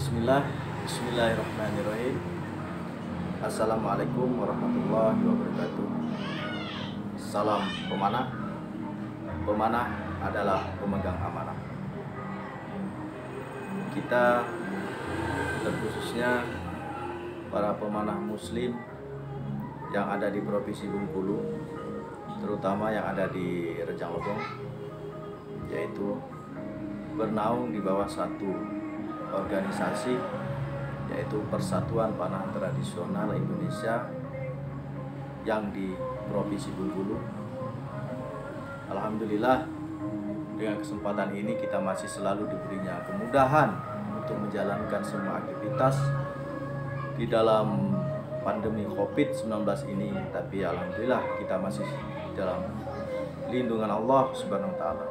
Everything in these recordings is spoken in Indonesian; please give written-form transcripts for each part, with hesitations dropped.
Bismillahirrahmanirrahim. Assalamualaikum warahmatullahi wabarakatuh. Salam pemanah. Pemanah adalah pemegang amanah. Kita terkhususnya para pemanah muslim yang ada di Provinsi Bengkulu, terutama yang ada di Rejang Lebong, yaitu bernaung di bawah satu organisasi, yaitu Persatuan Panah Tradisional Indonesia yang di Provinsi Bengkulu. Alhamdulillah, dengan kesempatan ini kita masih selalu diberinya kemudahan untuk menjalankan semua aktivitas di dalam pandemi COVID-19 ini. Tapi alhamdulillah kita masih dalam lindungan Allah Subhanahu wa taala.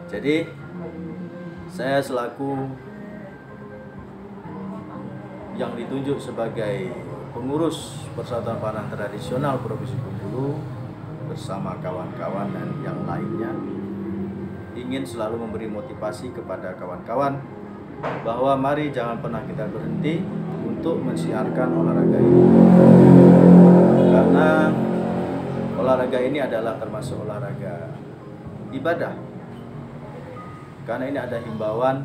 Jadi saya selaku yang ditunjuk sebagai pengurus Persatuan Panah Tradisional Provinsi Bengkulu bersama kawan-kawan dan yang lainnya ingin selalu memberi motivasi kepada kawan-kawan bahwa mari jangan pernah kita berhenti untuk mensiarkan olahraga ini, karena olahraga ini adalah termasuk olahraga ibadah, karena ini ada himbauan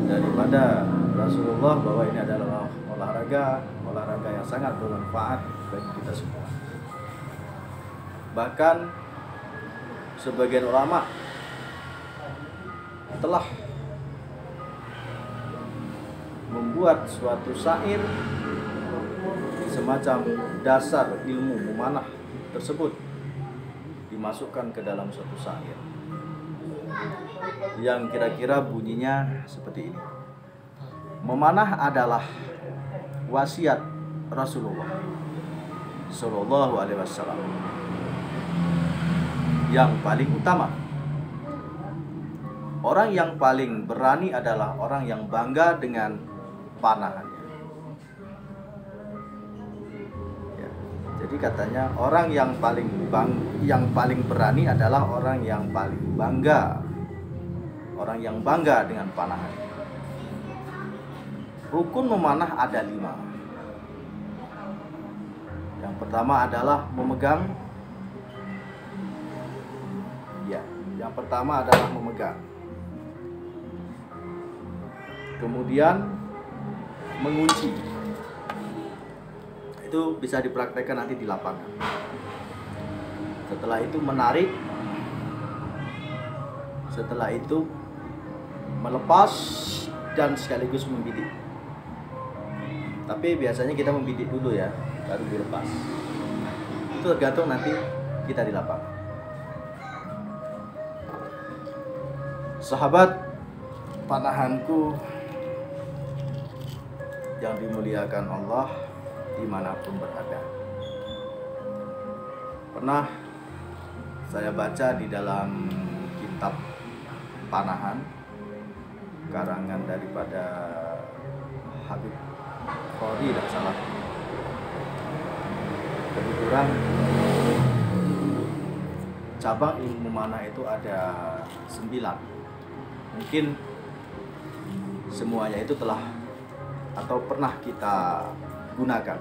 daripada Rasulullah bahwa ini adalah olahraga yang sangat bermanfaat bagi kita semua. Bahkan sebagian ulama telah membuat suatu syair semacam dasar ilmu memanah tersebut dimasukkan ke dalam suatu syair yang kira-kira bunyinya seperti ini: memanah adalah wasiat Rasulullah Shallallahu Alaihi Wasallam yang paling utama. Orang yang paling berani adalah orang yang bangga dengan panahannya. Ya, jadi katanya orang yang paling berani adalah orang yang paling bangga, orang yang bangga dengan panahannya. Rukun memanah ada 5. Yang pertama adalah memegang. Ya, yang pertama adalah memegang. Kemudian mengunci. Itu bisa dipraktekkan nanti di lapangan. Setelah itu menarik. Setelah itu melepas dan sekaligus membidik. Tapi biasanya kita membidik dulu ya, baru dilepas. Itu tergantung nanti kita di lapangan. Sahabat panahanku yang dimuliakan Allah dimanapun berada, pernah saya baca di dalam kitab panahan karangan daripada Habib Khori dan salah. Kebetulan cabang ilmu memanah itu ada 9. Mungkin semuanya itu telah atau pernah kita gunakan.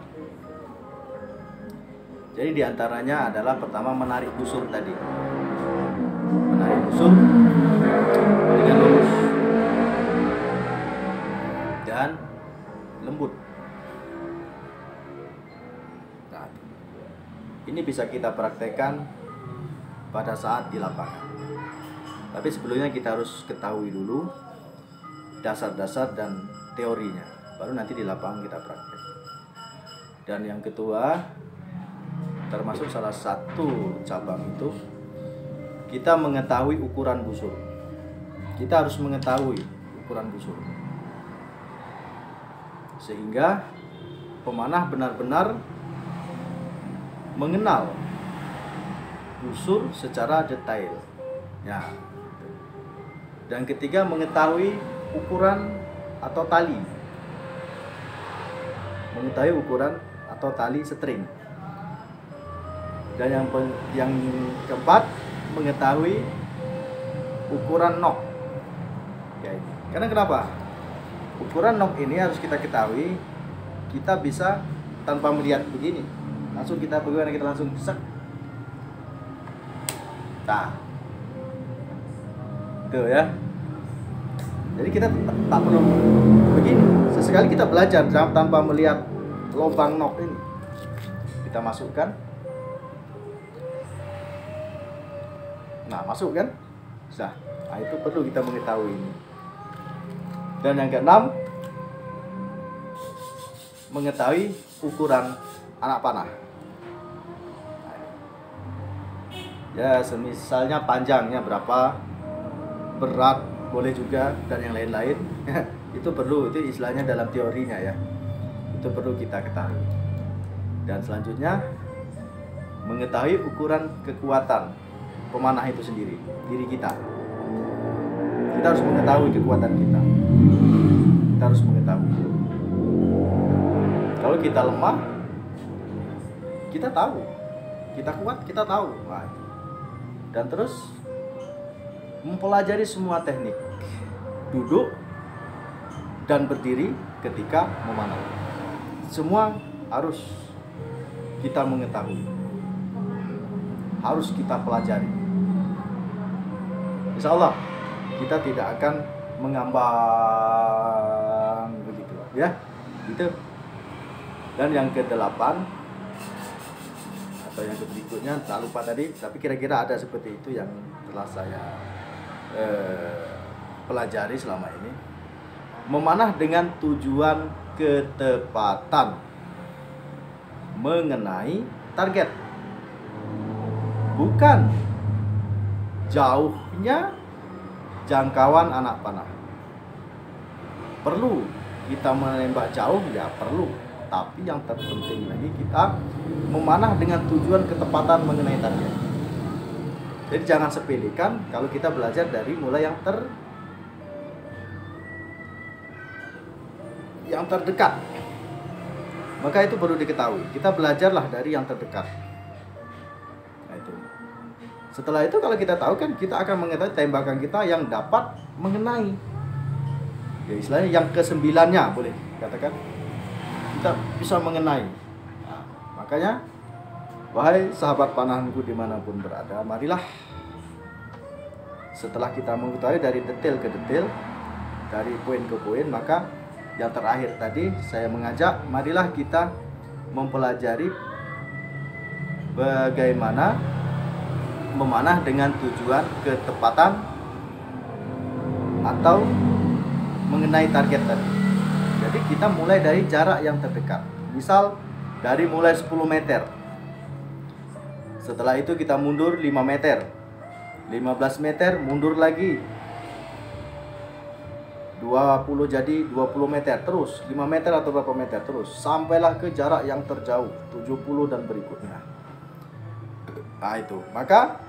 Jadi diantaranya adalah pertama menarik busur tadi. Menarik busur dengan lurus dan lembut. Nah, ini bisa kita praktekkan pada saat di lapangan. Tapi sebelumnya kita harus ketahui dulu dasar-dasar dan teorinya, baru nanti di lapangan kita praktek. Dan yang kedua, termasuk salah satu cabang itu, kita mengetahui ukuran busur. Kita harus mengetahui ukuran busur, sehingga pemanah benar-benar mengenal busur secara detail. Ya. Dan ketiga, mengetahui ukuran atau tali. Mengetahui ukuran atau tali string. Dan yang keempat, mengetahui ukuran nok. Ya ini. Karena kenapa? Ukuran nok ini harus kita ketahui. Kita bisa tanpa melihat begini, langsung kita bagaimana kita langsung sek. Nah, tuh ya. Jadi kita tak perlu begini. Sesekali kita belajar tanpa melihat lubang nok ini. Kita masukkan. Nah, masuk kan? Nah, itu perlu kita mengetahui ini. Dan yang keenam, mengetahui ukuran anak panah. Ya, semisalnya panjangnya berapa, berat boleh juga, dan yang lain-lain. Itu perlu, itu istilahnya dalam teorinya ya. Itu perlu kita ketahui. Dan selanjutnya, mengetahui ukuran kekuatan pemanah itu sendiri, diri kita. Kita harus mengetahui kekuatan kita. Kita harus mengetahui. Kalau kita lemah, kita tahu. Kita kuat, kita tahu. Nah, dan terus mempelajari semua teknik duduk dan berdiri ketika memanah. Semua harus kita mengetahui. Harus kita pelajari. Insya Allah kita tidak akan mengambang begitu ya, gitu. Dan yang ke-8 atau yang berikutnya tak lupa tadi, tapi kira-kira ada seperti itu yang telah saya pelajari selama ini. Memanah dengan tujuan ketepatan mengenai target, bukan jauhnya jangkauan anak panah. Perlu kita menembak jauh, ya perlu. Tapi yang terpenting lagi kita memanah dengan tujuan ketepatan mengenai target. Jadi jangan sepelekan kalau kita belajar dari mulai yang terdekat. Maka itu perlu diketahui. Kita belajarlah dari yang terdekat. Nah, itu. Setelah itu kalau kita tahu kan kita akan mengetahui tembakan kita yang dapat mengenai. Ya istilahnya yang ke-9-nya boleh katakan. Kita bisa mengenai. Nah, makanya wahai sahabat panahanku dimanapun berada, marilah setelah kita mengetahui dari detail ke detail, dari poin ke poin, maka yang terakhir tadi saya mengajak, marilah kita mempelajari bagaimana memanah dengan tujuan ketepatan atau mengenai target tadi. Jadi kita mulai dari jarak yang terdekat. Misal dari mulai 10 meter. Setelah itu kita mundur 5 meter. 15 meter mundur lagi. 20 jadi 20 meter terus, 5 meter atau berapa meter terus, sampailah ke jarak yang terjauh 70 dan berikutnya. Nah itu, maka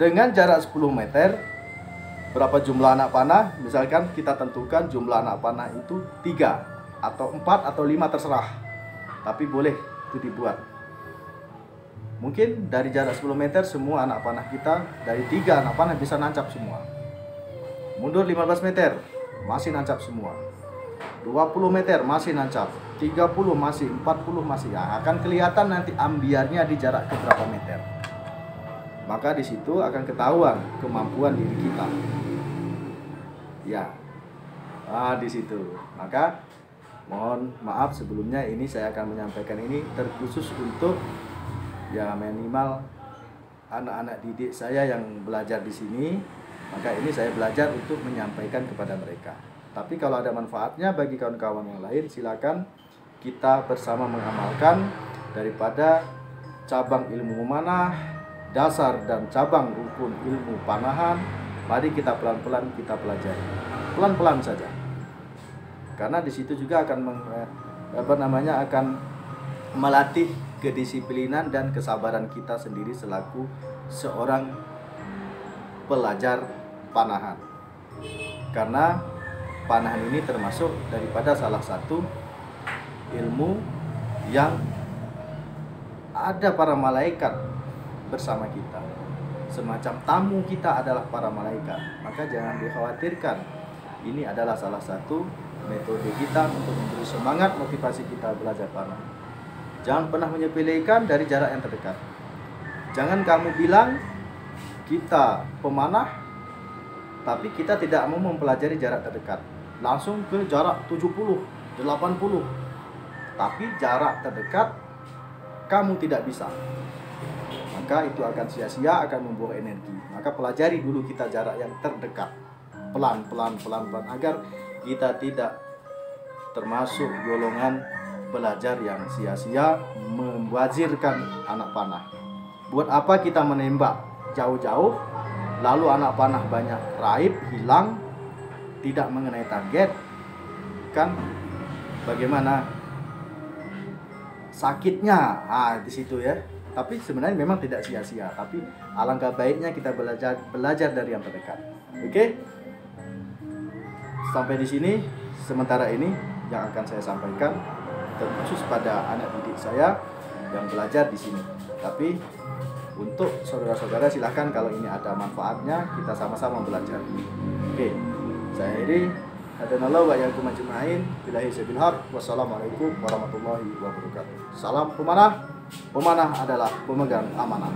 dengan jarak 10 meter, berapa jumlah anak panah, misalkan kita tentukan jumlah anak panah itu 3 atau 4 atau 5 terserah, tapi boleh itu dibuat. Mungkin dari jarak 10 meter semua anak panah kita, dari 3 anak panah bisa nancap semua. Mundur 15 meter, masih nancap semua. 20 meter masih nancap, 30 masih, 40 masih. Ya, akan kelihatan nanti ambiarnya di jarak ke berapa meter. Maka di situ akan ketahuan kemampuan diri kita. Ya. Nah, di situ. Maka mohon maaf sebelumnya, ini saya akan menyampaikan ini terkhusus untuk ya minimal anak-anak didik saya yang belajar di sini. Maka ini saya belajar untuk menyampaikan kepada mereka. Tapi kalau ada manfaatnya bagi kawan-kawan yang lain, silakan kita bersama mengamalkan daripada cabang ilmu memanah, dasar dan cabang rukun ilmu panahan. Mari kita pelan-pelan kita pelajari. Pelan-pelan saja. Karena di situ juga akan akan melatih kedisiplinan dan kesabaran kita sendiri selaku seorang pelajar panahan. Karena panahan ini termasuk daripada salah satu ilmu yang ada para malaikat bersama kita. semacam tamu kita adalah para malaikat, maka jangan dikhawatirkan. Ini adalah salah satu metode kita untuk memberi semangat motivasi kita belajar panah. Jangan pernah menyepelekan dari jarak yang terdekat. Jangan kamu bilang kita pemanah tapi kita tidak mau mempelajari jarak terdekat. Langsung ke jarak 70, 80. Tapi jarak terdekat kamu tidak bisa. Maka itu akan sia-sia, akan membuang energi. Maka pelajari dulu kita jarak yang terdekat. Pelan-pelan agar kita tidak termasuk golongan belajar yang sia-sia, membazirkan anak panah. Buat apa kita menembak jauh-jauh, lalu anak panah banyak raib, hilang, tidak mengenai target? Kan bagaimana sakitnya? Di situ ya. Tapi sebenarnya memang tidak sia-sia, tapi alangkah baiknya kita belajar dari yang terdekat. Oke? Sampai di sini sementara ini yang akan saya sampaikan, terkhusus pada anak didik saya yang belajar di sini. Tapi untuk saudara-saudara silahkan, kalau ini ada manfaatnya kita sama-sama belajar. Oke, saya ini hadanallahu wa iyyakum ajma'in. Billahi sabil haq. Wassalamualaikum warahmatullahi wabarakatuh. Salam pemanah. Pemanah adalah pemegang amanah.